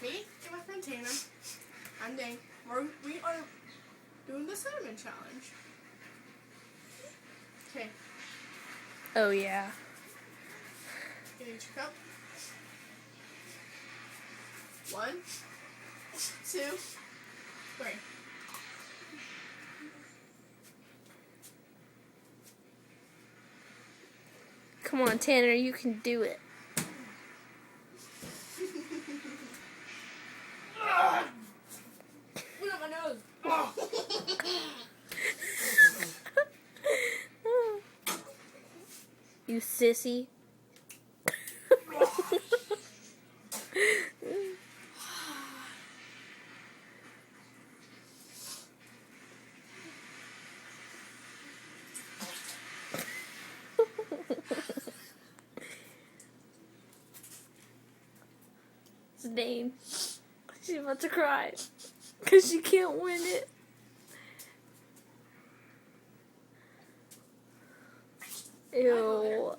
It's me and my friend Tana. I'm Dane. We are doing the cinnamon challenge. Okay. Oh, yeah. Get each cup. 1, 2, 3. Come on, Tanner, you can do it. Put up my nose. Oh. You sissy. It's Dane. She's about to cry because she can't win it. Ew.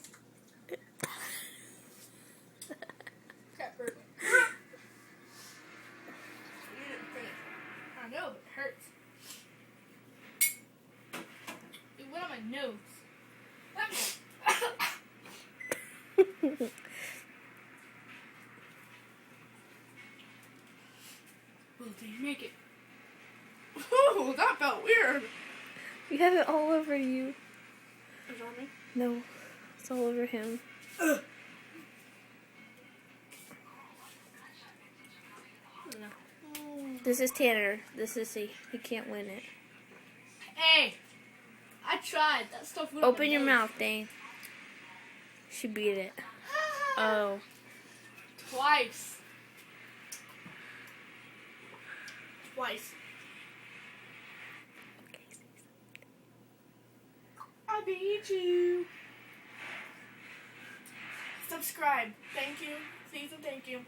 I know, but it hurts. It went on my nose. Will they make it? Ooh, that felt weird. You have it all over you. Is it on me? No, it's all over him. No. This is Tanner. This is he can't win it. Hey, I tried. That stuff went Open on my your nose. mouth, Dane. She beat it. Oh. Twice. Twice. I beat you. Subscribe. Thank you. Please and thank you.